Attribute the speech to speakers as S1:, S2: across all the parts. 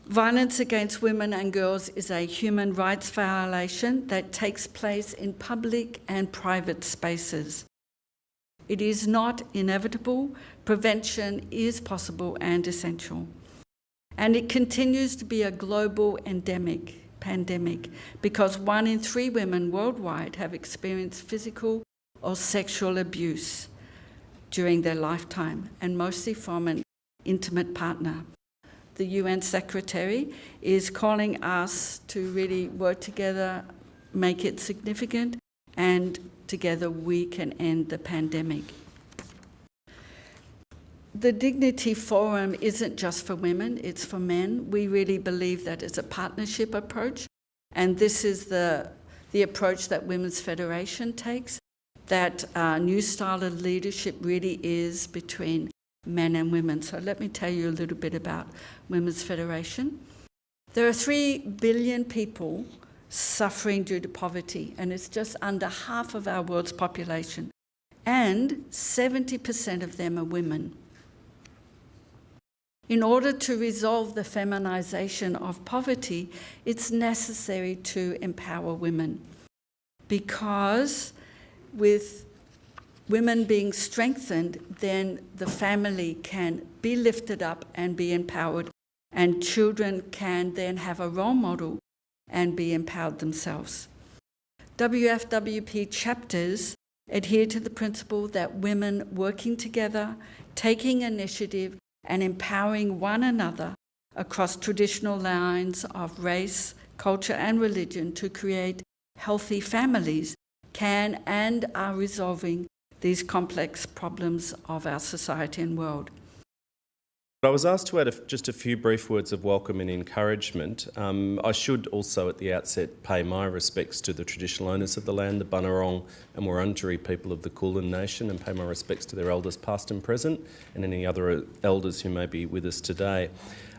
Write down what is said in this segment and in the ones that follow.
S1: Violence against women and girls is a human rights violation that takes place in public and private spaces. It is not inevitable. Prevention is possible and essential. And it continues to be a global pandemic, because 1 in 3 women worldwide have experienced physical or sexual abuse during their lifetime, and mostly from an intimate partner. The UN Secretary is calling us to really work together, make it significant, and together we can end the pandemic. The Dignity Forum isn't just for women, it's for men. We really believe that it's a partnership approach, and this is the approach that Women's Federation takes, that new style of leadership really is between men and women. So let me tell you a little bit about Women's Federation. There are 3 billion people suffering due to poverty, and it's just under half of our world's population, and 70% of them are women. In order to resolve the feminization of poverty, it's necessary to empower women, because with women being strengthened, then the family can be lifted up and be empowered, and children can then have a role model and be empowered themselves. WFWP chapters adhere to the principle that women working together, taking initiative, and empowering one another across traditional lines of race, culture, and religion to create healthy families can and are resolving these complex problems of our society and world.
S2: I was asked to add just a few brief words of welcome and encouragement. I should also at the outset pay my respects to the traditional owners of the land, the Bunurong and Wurundjeri people of the Kulin Nation, and pay my respects to their elders past and present, and any other elders who may be with us today.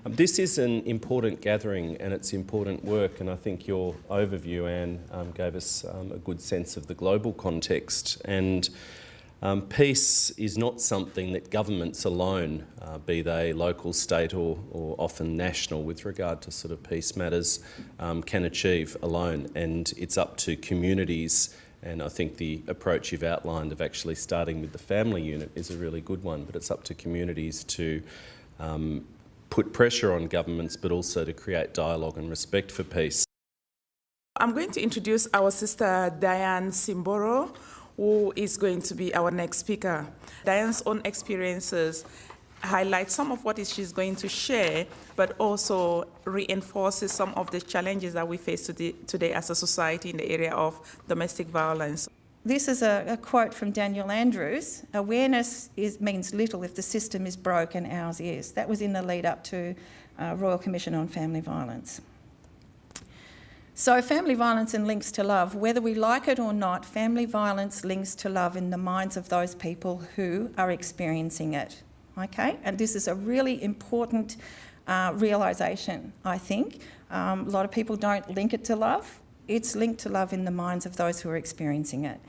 S2: This is an important gathering and it's important work, and I think your overview, Anne, gave us a good sense of the global context. And peace is not something that governments alone, be they local, state or often national with regard to sort of peace matters, can achieve alone, and it's up to communities. And I think the approach you've outlined of actually starting with the family unit is a really good one, but it's up to communities to put pressure on governments, but also to create dialogue and respect for peace.
S3: I'm going to introduce our sister Diane Simboro, who is going to be our next speaker. Diane's own experiences highlight some of what she's going to share, but also reinforces some of the challenges that we face today as a society in the area of domestic violence.
S4: This is a quote from Daniel Andrews. Awareness means little if the system is broke, and ours is. That was in the lead up to Royal Commission on Family Violence. So family violence and links to love, whether we like it or not, family violence links to love in the minds of those people who are experiencing it, okay? And this is a really important realisation, I think. A lot of people don't link it to love. It's linked to love in the minds of those who are experiencing it.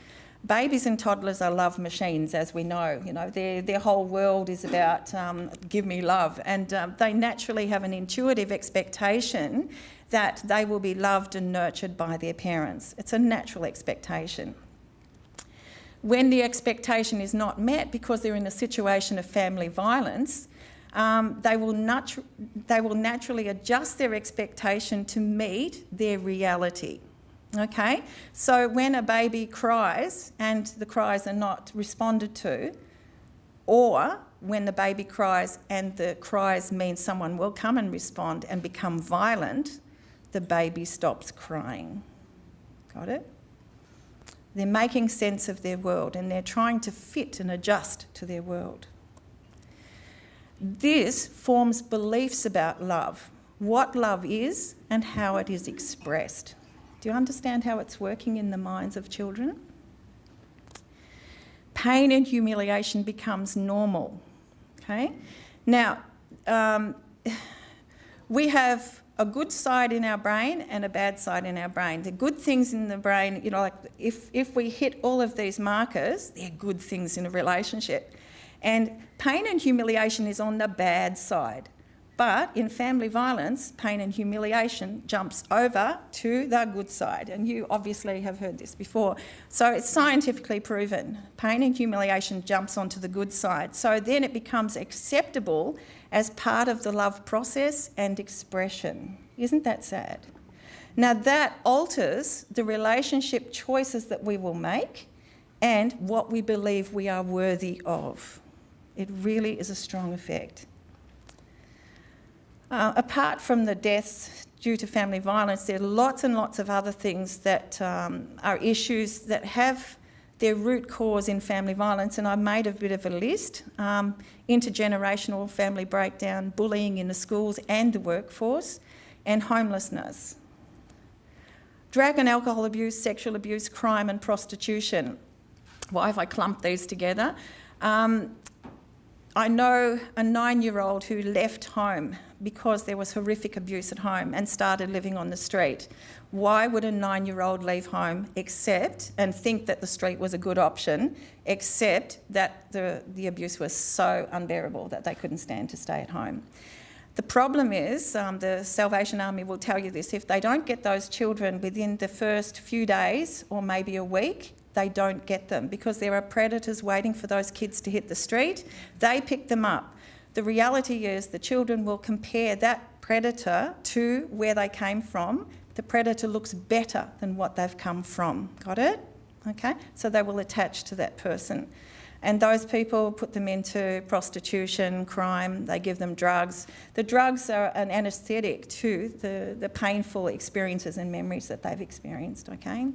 S4: Babies and toddlers are love machines, as we know. You know, their whole world is about give me love, and they naturally have an intuitive expectation that they will be loved and nurtured by their parents. It's a natural expectation. When the expectation is not met because they're in a situation of family violence, they will naturally adjust their expectation to meet their reality. Okay, so when a baby cries and the cries are not responded to, or when the baby cries and the cries mean someone will come and respond and become violent, the baby stops crying. Got it? They're making sense of their world and they're trying to fit and adjust to their world. This forms beliefs about love, what love is and how it is expressed. Do you understand how it's working in the minds of children? Pain and humiliation becomes normal, okay? Now, we have a good side in our brain and a bad side in our brain. The good things in the brain, you know, like if we hit all of these markers, they're good things in a relationship. And pain and humiliation is on the bad side. But in family violence, pain and humiliation jumps over to the good side. And you obviously have heard this before. So it's scientifically proven. Pain and humiliation jumps onto the good side. So then it becomes acceptable as part of the love process and expression. Isn't that sad? Now that alters the relationship choices that we will make and what we believe we are worthy of. It really is a strong effect. Apart from the deaths due to family violence, there are lots and lots of other things that are issues that have their root cause in family violence, and I made a bit of a list. Intergenerational family breakdown, bullying in the schools and the workforce, and homelessness. Drug and alcohol abuse, sexual abuse, crime and prostitution. Why have I clumped these together? I know a 9-year-old who left home because there was horrific abuse at home and started living on the street. Why would a 9-year-old leave home except and think that the street was a good option, except that the abuse was so unbearable that they couldn't stand to stay at home? The problem is, the Salvation Army will tell you this, if they don't get those children within the first few days or maybe a week, they don't get them because there are predators waiting for those kids to hit the street. They pick them up. The reality is the children will compare that predator to where they came from. The predator looks better than what they've come from. Got it? Okay? So they will attach to that person. And those people put them into prostitution, crime, they give them drugs. The drugs are an anaesthetic to the painful experiences and memories that they've experienced, okay?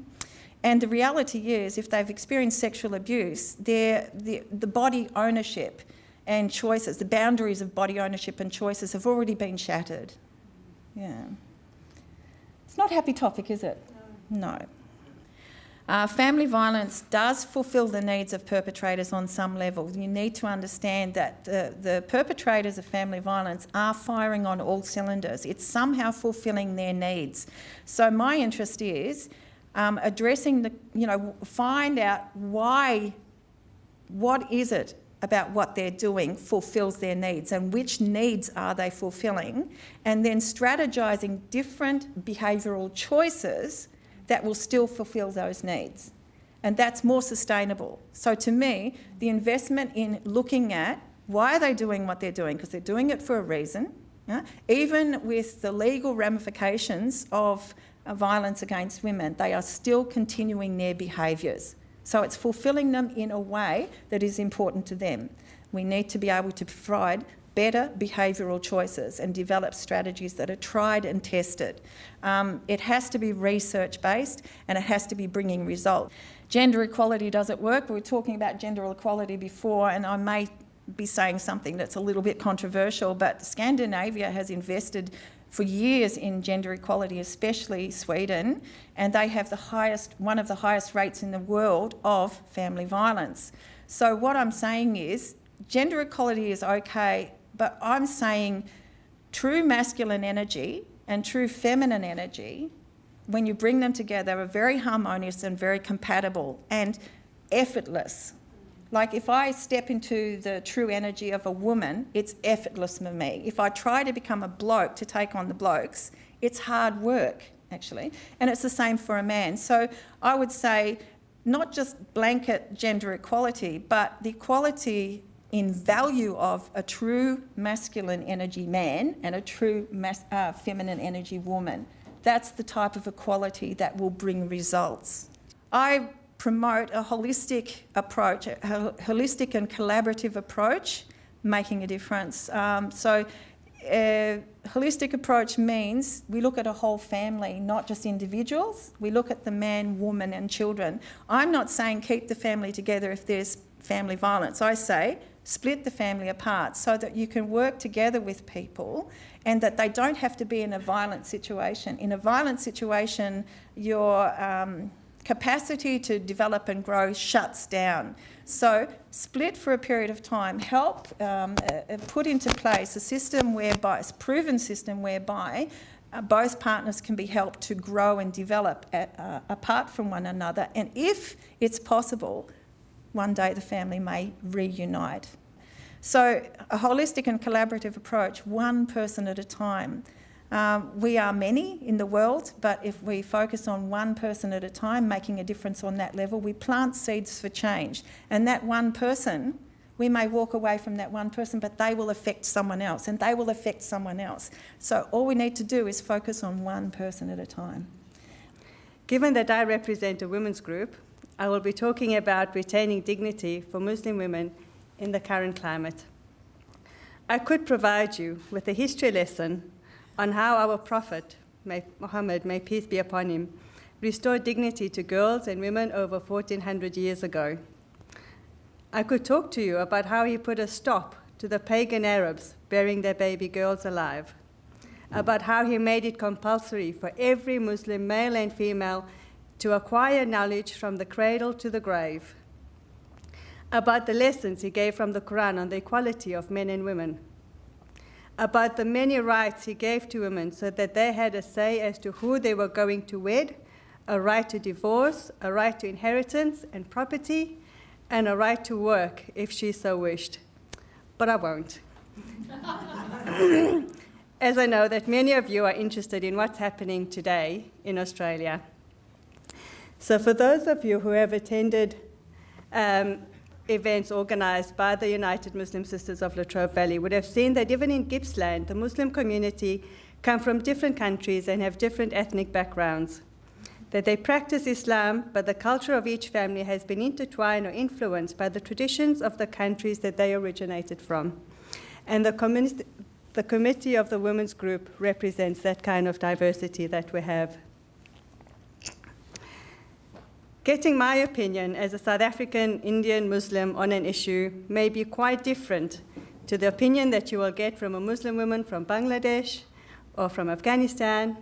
S4: And the reality is, if they've experienced sexual abuse, the body ownership and choices, the boundaries of body ownership and choices have already been shattered. Yeah. It's not a happy topic, is it? No. Family violence does fulfil the needs of perpetrators on some level. You need to understand that the perpetrators of family violence are firing on all cylinders. It's somehow fulfilling their needs. So my interest is addressing find out why, what is it about what they're doing fulfills their needs and which needs are they fulfilling, and then strategising different behavioural choices that will still fulfil those needs. And that's more sustainable. So to me, the investment in looking at why are they doing what they're doing, because they're doing it for a reason, even with the legal ramifications of violence against women, they are still continuing their behaviours. So it's fulfilling them in a way that is important to them. We need to be able to provide better behavioural choices and develop strategies that are tried and tested. It has to be research-based and it has to be bringing results. Gender equality doesn't work. We were talking about gender equality before, and I may be saying something that's a little bit controversial, but Scandinavia has invested for years in gender equality, especially Sweden, and they have one of the highest rates in the world of family violence. So what I'm saying is, gender equality is okay, but I'm saying true masculine energy and true feminine energy, when you bring them together, are very harmonious and very compatible and effortless. Like if I step into the true energy of a woman, it's effortless for me. If I try to become a bloke to take on the blokes, it's hard work, actually. And it's the same for a man. So I would say not just blanket gender equality, but the equality in value of a true masculine energy man and a true feminine energy woman. That's the type of equality that will bring results. I promote a holistic approach, a holistic and collaborative approach, making a difference. Holistic approach means we look at a whole family, not just individuals. We look at the man, woman and children. I'm not saying keep the family together if there's family violence. I say split the family apart so that you can work together with people and that they don't have to be in a violent situation. In a violent situation, your capacity to develop and grow shuts down. So split for a period of time, help put into place a system whereby, a proven system whereby both partners can be helped to grow and develop apart from one another. And if it's possible, one day the family may reunite. So a holistic and collaborative approach, one person at a time. We are many in the world, but if we focus on one person at a time, making a difference on that level, we plant seeds for change. And that one person, we may walk away from that one person, but they will affect someone else, and they will affect someone else. So all we need to do is focus on one person at a time.
S5: Given that I represent a women's group, I will be talking about retaining dignity for Muslim women in the current climate. I could provide you with a history lesson on how our Prophet, Muhammad, may peace be upon him, restored dignity to girls and women over 1400 years ago. I could talk to you about how he put a stop to the pagan Arabs burying their baby girls alive, about how he made it compulsory for every Muslim, male and female, to acquire knowledge from the cradle to the grave, about the lessons he gave from the Quran on the equality of men and women, about the many rights he gave to women so that they had a say as to who they were going to wed, a right to divorce, a right to inheritance and property, and a right to work if she so wished. But I won't. As I know that many of you are interested in what's happening today in Australia. So for those of you who have attended events organised by the United Muslim Sisters of Latrobe Valley would have seen that even in Gippsland, the Muslim community come from different countries and have different ethnic backgrounds. That they practice Islam, but the culture of each family has been intertwined or influenced by the traditions of the countries that they originated from. And the committee of the women's group represents that kind of diversity that we have. Getting my opinion as a South African Indian Muslim on an issue may be quite different to the opinion that you will get from a Muslim woman from Bangladesh or from Afghanistan,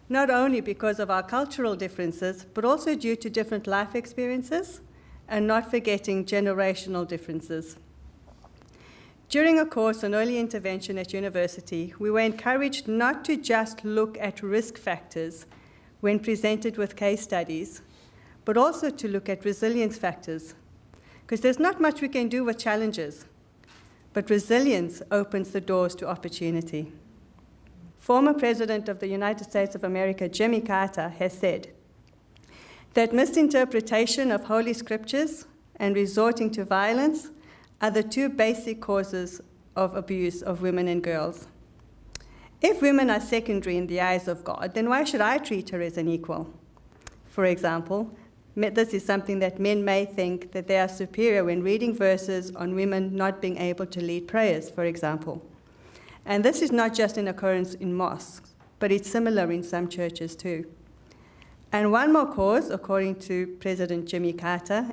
S5: not only because of our cultural differences, but also due to different life experiences and not forgetting generational differences. During a course on early intervention at university, we were encouraged not to just look at risk factors when presented with case studies, but also to look at resilience factors, because there's not much we can do with challenges, but resilience opens the doors to opportunity. Former President of the United States of America, Jimmy Carter, has said that misinterpretation of Holy Scriptures and resorting to violence are the two basic causes of abuse of women and girls. If women are secondary in the eyes of God, then why should I treat her as an equal? For example, this is something that men may think that they are superior when reading verses on women not being able to lead prayers, for example. And this is not just an occurrence in mosques, but it's similar in some churches too. And one more cause, according to President Jimmy Carter,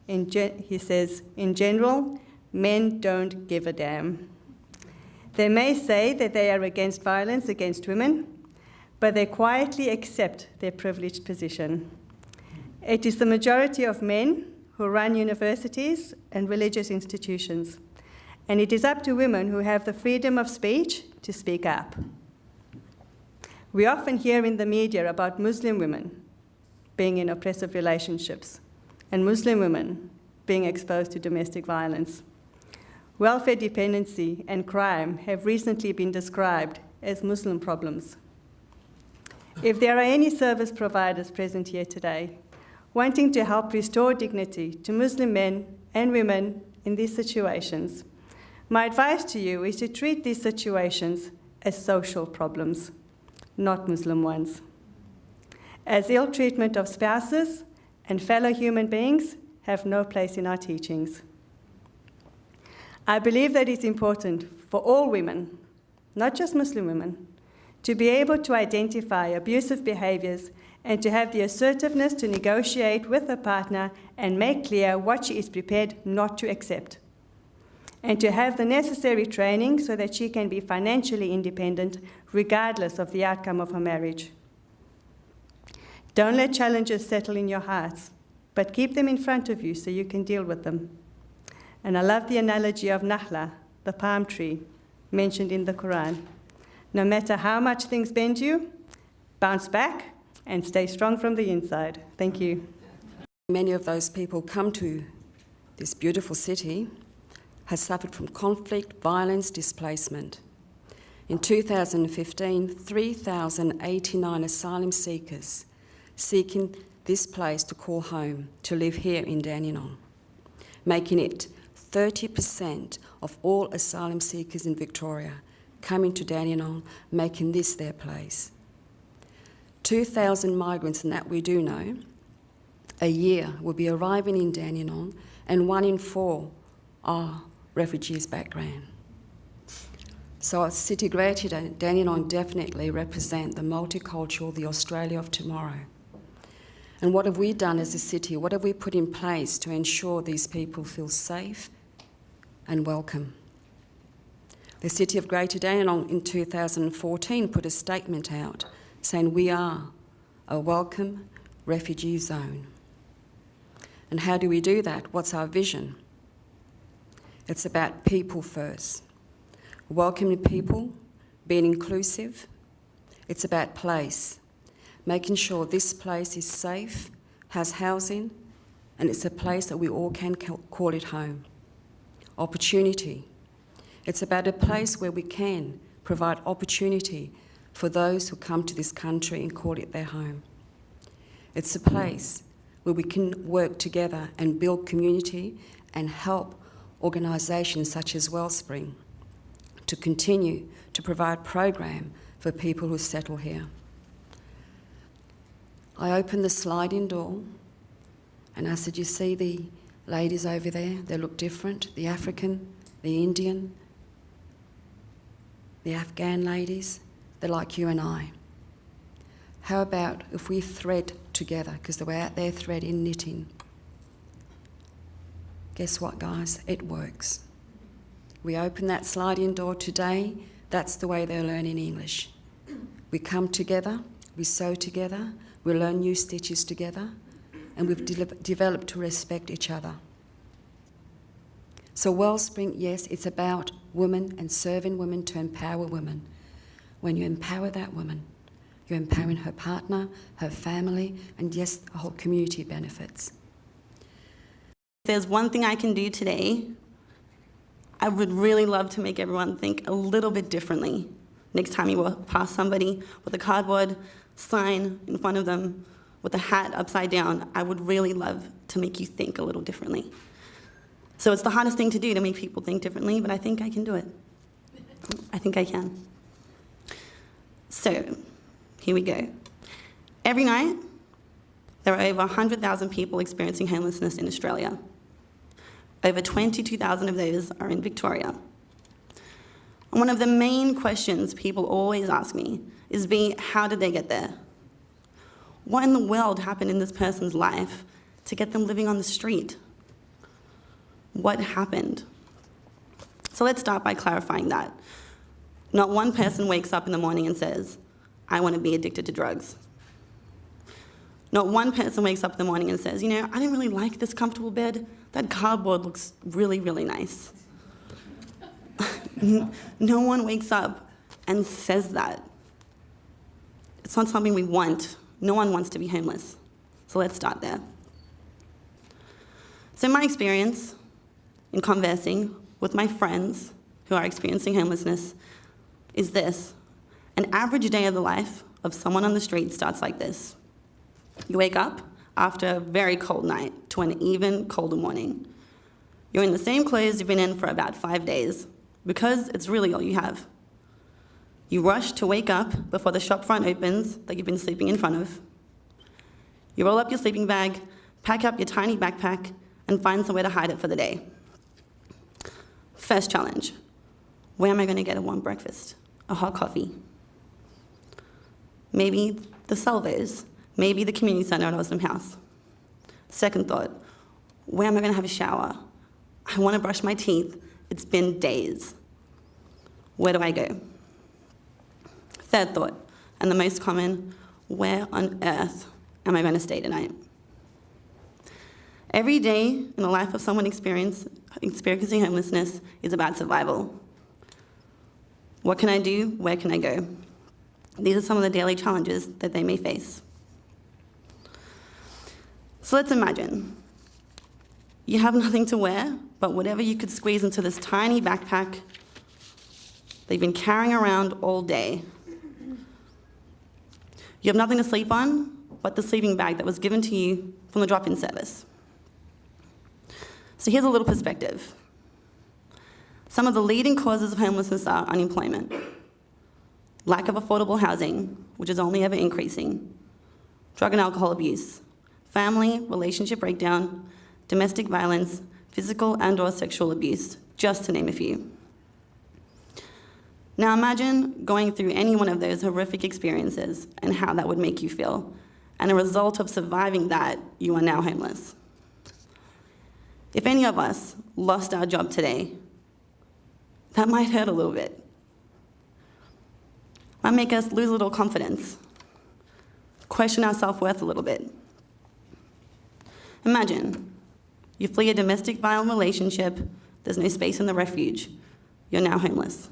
S5: he says, in general, men don't give a damn. They may say that they are against violence against women, but they quietly accept their privileged position. It is the majority of men who run universities and religious institutions, and it is up to women who have the freedom of speech to speak up. We often hear in the media about Muslim women being in oppressive relationships and Muslim women being exposed to domestic violence. Welfare dependency and crime have recently been described as Muslim problems. If there are any service providers present here today wanting to help restore dignity to Muslim men and women in these situations, my advice to you is to treat these situations as social problems, not Muslim ones. As ill treatment of spouses and fellow human beings have no place in our teachings. I believe that it's important for all women, not just Muslim women, to be able to identify abusive behaviors and to have the assertiveness to negotiate with a partner and make clear what she is prepared not to accept, and to have the necessary training so that she can be financially independent regardless of the outcome of her marriage. Don't let challenges settle in your hearts, but keep them in front of you so you can deal with them. And I love the analogy of Nahla, the palm tree, mentioned in the Quran. No matter how much things bend you, bounce back and stay strong from the inside. Thank you.
S6: Many of those people come to this beautiful city has suffered from conflict, violence, displacement. In 2015, 3,089 asylum seekers seeking this place to call home to live here in Dandenong, making it 30% of all asylum seekers in Victoria coming to Dandenong, making this their place. 2,000 migrants, and that we do know, a year will be arriving in Dandenong, and 1 in 4 are refugees background. So our city Greater Dandenong definitely represent the multicultural, the Australia of tomorrow. And what have we done as a city? What have we put in place to ensure these people feel safe and welcome? The City of Greater Dandenong in 2014 put a statement out saying we are a welcome refugee zone. And how do we do that? What's our vision? It's about people first. Welcoming people, being inclusive. It's about place, making sure this place is safe, has housing, and it's a place that we all can call it home. Opportunity. It's about a place where we can provide opportunity for those who come to this country and call it their home. It's a place where we can work together and build community and help organisations such as Wellspring to continue to provide program for people who settle here. I opened the sliding door and I said, you see the ladies over there? They look different. The African, the Indian, the Afghan ladies, they're like you and I. How about if we thread together, because they were out there threading, knitting. Guess what, guys? It works. We open that sliding door today, that's the way they're learning English. We come together, we sew together, we learn new stitches together, and we've developed to respect each other. So Wellspring, yes, it's about women and serving women to empower women. When you empower that woman, you're empowering her partner, her family, and yes, the whole community benefits.
S7: If there's one thing I can do today, I would really love to make everyone think a little bit differently. Next time you walk past somebody with a cardboard sign in front of them, with a hat upside down, I would really love to make you think a little differently. So it's the hardest thing to do, to make people think differently, but I think I can do it. I think I can. So, here we go. Every night, there are over 100,000 people experiencing homelessness in Australia. Over 22,000 of those are in Victoria. And one of the main questions people always ask me is, how did they get there? What in the world happened in this person's life to get them living on the street? What happened? So let's start by clarifying that. Not one person wakes up in the morning and says, I want to be addicted to drugs. Not one person wakes up in the morning and says, I don't really like this comfortable bed. That cardboard looks really, really nice. No one wakes up and says that. It's not something we want. No one wants to be homeless. So let's start there. So my experience in conversing with my friends who are experiencing homelessness is this. An average day of the life of someone on the street starts like this. You wake up after a very cold night to an even colder morning. You're in the same clothes you've been in for about 5 days because it's really all you have. You rush to wake up before the shop front opens that you've been sleeping in front of. You roll up your sleeping bag, pack up your tiny backpack, and find somewhere to hide it for the day. First challenge, where am I going to get a warm breakfast? A hot coffee? Maybe the Salvos, maybe the community centre at Oslam House. Second thought, where am I going to have a shower? I want to brush my teeth. It's been days. Where do I go? Third thought, and the most common, where on earth am I going to stay tonight? Every day in the life of someone experiencing homelessness is about survival. What can I do? Where can I go? These are some of the daily challenges that they may face. So let's imagine you have nothing to wear but whatever you could squeeze into this tiny backpack they've been carrying around all day. You have nothing to sleep on but the sleeping bag that was given to you from the drop-in service. So here's a little perspective. Some of the leading causes of homelessness are unemployment, lack of affordable housing, which is only ever increasing, drug and alcohol abuse, family, relationship breakdown, domestic violence, physical and/or sexual abuse, just to name a few. Now imagine going through any one of those horrific experiences and how that would make you feel. And a result of surviving that, you are now homeless. If any of us lost our job today, that might hurt a little bit. Might make us lose a little confidence, question our self-worth a little bit. Imagine, you flee a domestic violent relationship, there's no space in the refuge, you're now homeless.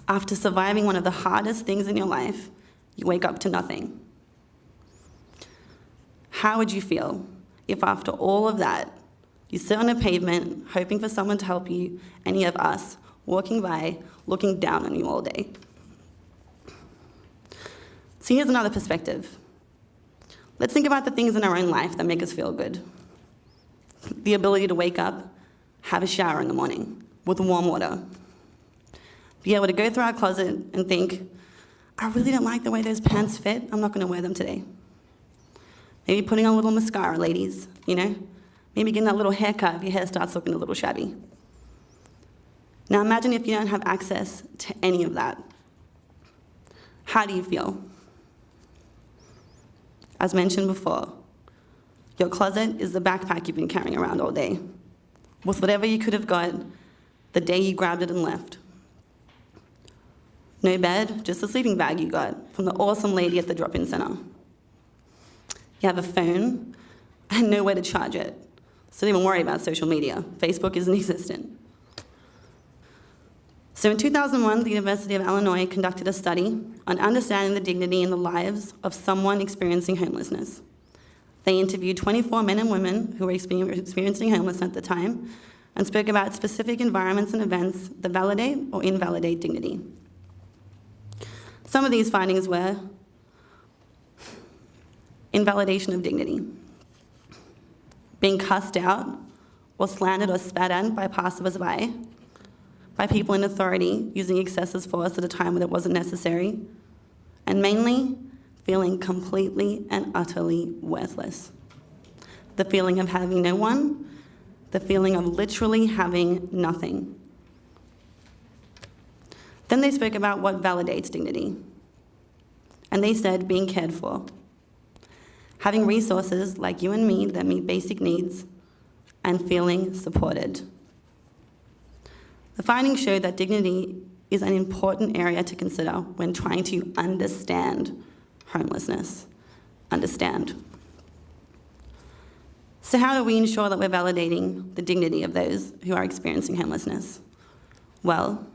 S7: After surviving one of the hardest things in your life, you wake up to nothing. How would you feel if after all of that, you sit on a pavement hoping for someone to help you, and you have us walking by, looking down on you all day? So here's another perspective. Let's think about the things in our own life that make us feel good. The ability to wake up, have a shower in the morning with warm water. Be able to go through our closet and think, I really don't like the way those pants fit, I'm not going to wear them today. Maybe putting on a little mascara, ladies, you know? Maybe getting that little haircut if your hair starts looking a little shabby. Now imagine if you don't have access to any of that. How do you feel? As mentioned before, your closet is the backpack you've been carrying around all day, with whatever you could have got the day you grabbed it and left. No bed, just a sleeping bag you got from the awesome lady at the drop-in center. You have a phone and nowhere to charge it, so don't even worry about social media. Facebook isn't existent. So in 2001, the University of Illinois conducted a study on understanding the dignity in the lives of someone experiencing homelessness. They interviewed 24 men and women who were experiencing homelessness at the time and spoke about specific environments and events that validate or invalidate dignity. Some of these findings were invalidation of dignity, being cussed out or slandered or spat at by passers-by, by people in authority using excessive force at a time when it wasn't necessary, and mainly feeling completely and utterly worthless. The feeling of having no one, the feeling of literally having nothing. Then they spoke about what validates dignity. And they said being cared for. Having resources like you and me that meet basic needs, and feeling supported. The findings showed that dignity is an important area to consider when trying to understand homelessness. Understand. So how do we ensure that we're validating the dignity of those who are experiencing homelessness? Well,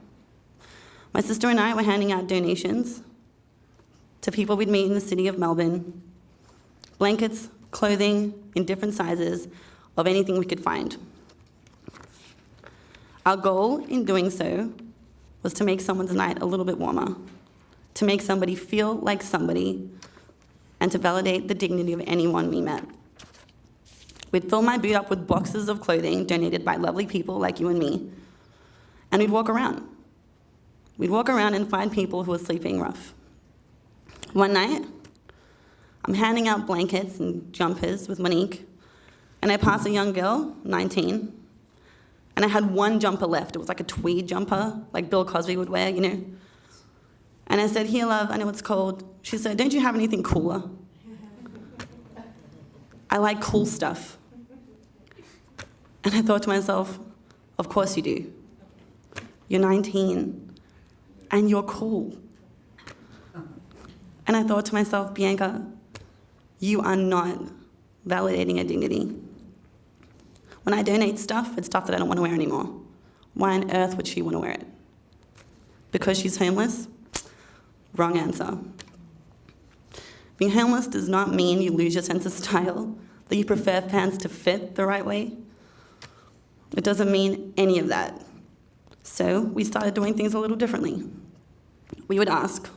S7: my sister and I were handing out donations to people we'd meet in the city of Melbourne, blankets, clothing in different sizes of anything we could find. Our goal in doing so was to make someone's night a little bit warmer, to make somebody feel like somebody, and to validate the dignity of anyone we met. We'd fill my boot up with boxes of clothing donated by lovely people like you and me, and we'd walk around. We'd walk around and find people who were sleeping rough. One night, I'm handing out blankets and jumpers with Monique, and I pass a young girl, 19, and I had one jumper left. It was like a tweed jumper, like Bill Cosby would wear, you know. And I said, "Here, love, I know it's cold." She said, "Don't you have anything cooler?" I like cool stuff. And I thought to myself, of course you do. You're 19, and you're cool. And I thought to myself, Bianca, you are not validating a dignity. When I donate stuff, it's stuff that I don't want to wear anymore. Why on earth would she want to wear it? Because she's homeless? Wrong answer. Being homeless does not mean you lose your sense of style, that you prefer pants to fit the right way. It doesn't mean any of that. So we started doing things a little differently. We would ask,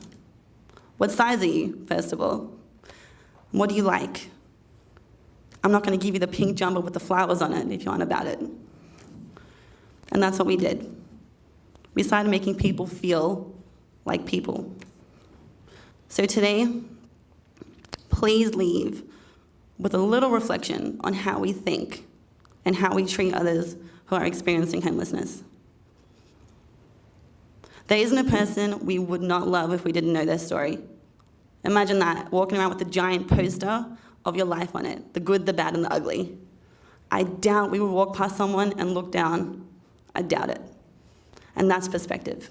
S7: what size are you, first of all? What do you like? I'm not going to give you the pink jumper with the flowers on it if you aren't about it. And that's what we did. We started making people feel like people. So today, please leave with a little reflection on how we think and how we treat others who are experiencing homelessness. There isn't a person we would not love if we didn't know their story. Imagine that, walking around with a giant poster of your life on it, the good, the bad, and the ugly. I doubt we would walk past someone and look down. I doubt it. And that's perspective.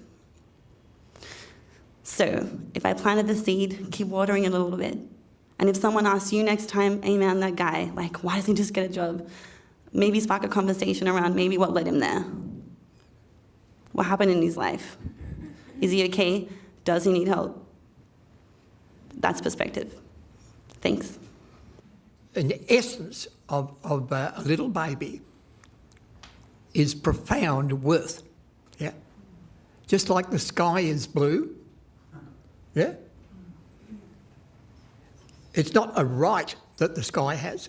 S7: So if I planted the seed, keep watering it a little bit. And if someone asks you next time, hey man, that guy, like, why doesn't he just get a job? Maybe spark a conversation around maybe what led him there. What happened in his life? Is he okay? Does he need help? That's perspective. Thanks.
S8: An essence of a little baby is profound worth. Yeah. Just like the sky is blue. Yeah. It's not a right that the sky has,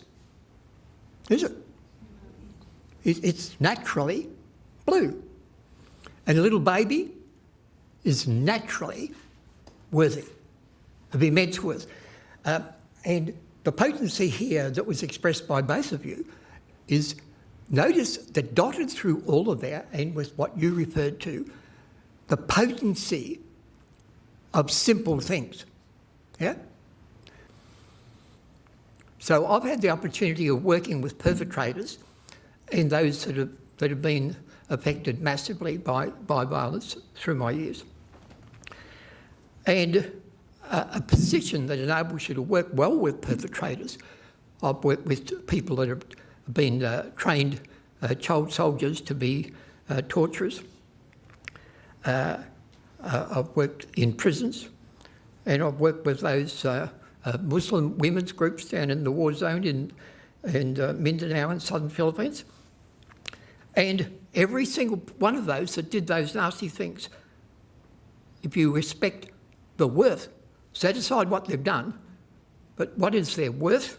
S8: is it? It's naturally blue. And a little baby is naturally worthy of immense worth. And the potency here that was expressed by both of you is, notice that dotted through all of that, and with what you referred to, the potency of simple things. Yeah? So I've had the opportunity of working with perpetrators and those that have been affected massively by violence through my years. And a position that enables you to work well with perpetrators. I've worked with people that have been trained child soldiers to be torturers. I've worked in prisons, and I've worked with those Muslim women's groups down in the war zone in Mindanao and southern Philippines. And every single one of those that did those nasty things, if you respect the worth, set aside what they've done, but what is their worth?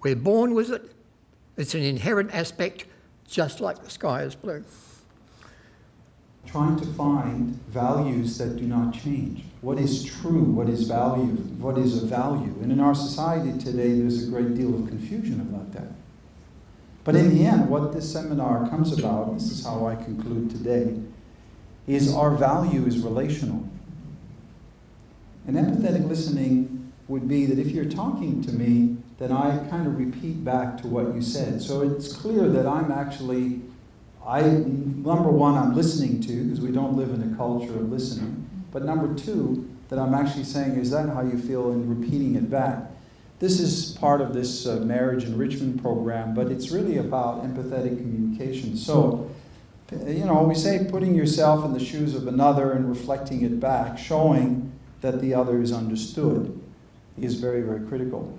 S8: We're born with it. It's an inherent aspect, just like the sky is blue.
S9: Trying to find values that do not change. What is true? What is value? What is of value? And in our society today, there's a great deal of confusion about that. But in the end, what this seminar comes about, this is how I conclude today, is our value is relational. And empathetic listening would be that if you're talking to me, then I kind of repeat back to what you said. So it's clear that I'm actually, number one, I'm listening to, because we don't live in a culture of listening. But number two, that I'm actually saying, is that how you feel, and repeating it back. This is part of this marriage enrichment program, but it's really about empathetic communication. So, we say putting yourself in the shoes of another and reflecting it back, showing that the other is understood, is very, very critical.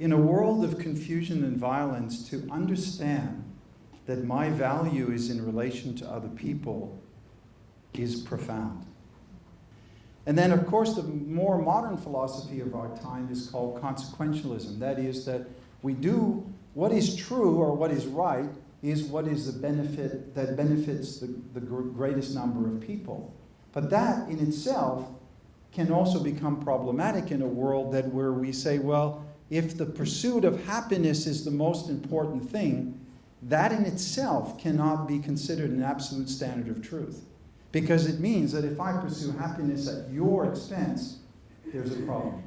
S9: In a world of confusion and violence, to understand that my value is in relation to other people is profound. And then, of course, the more modern philosophy of our time is called consequentialism. That is, that we do what is true or what is right is what is the benefit that benefits the greatest number of people. But that in itself can also become problematic in a world where we say, well, if the pursuit of happiness is the most important thing, that in itself cannot be considered an absolute standard of truth. Because it means that if I pursue happiness at your expense, there's a problem.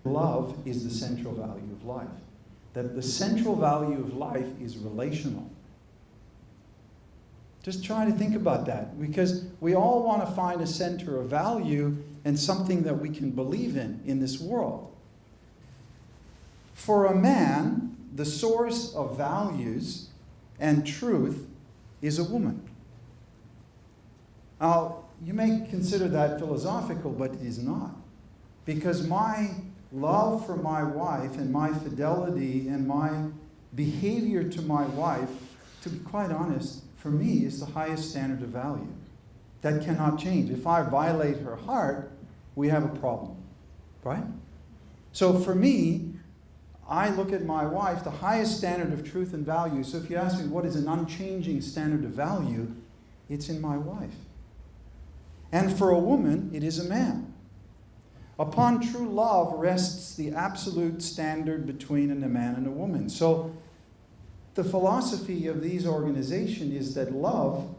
S9: Love is the central value of life. That the central value of life is relational. Just try to think about that, because we all want to find a center of value and something that we can believe in this world. For a man, the source of values and truth is a woman. Now, you may consider that philosophical, but it is not. Because my love for my wife and my fidelity and my behavior to my wife, to be quite honest, for me is the highest standard of value. That cannot change. If I violate her heart, we have a problem, right? So for me, I look at my wife, the highest standard of truth and value. So if you ask me what is an unchanging standard of value, it's in my wife. And for a woman, it is a man. Upon true love rests the absolute standard between a man and a woman. So the philosophy of these organizations is that love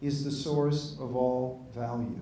S9: is the source of all value.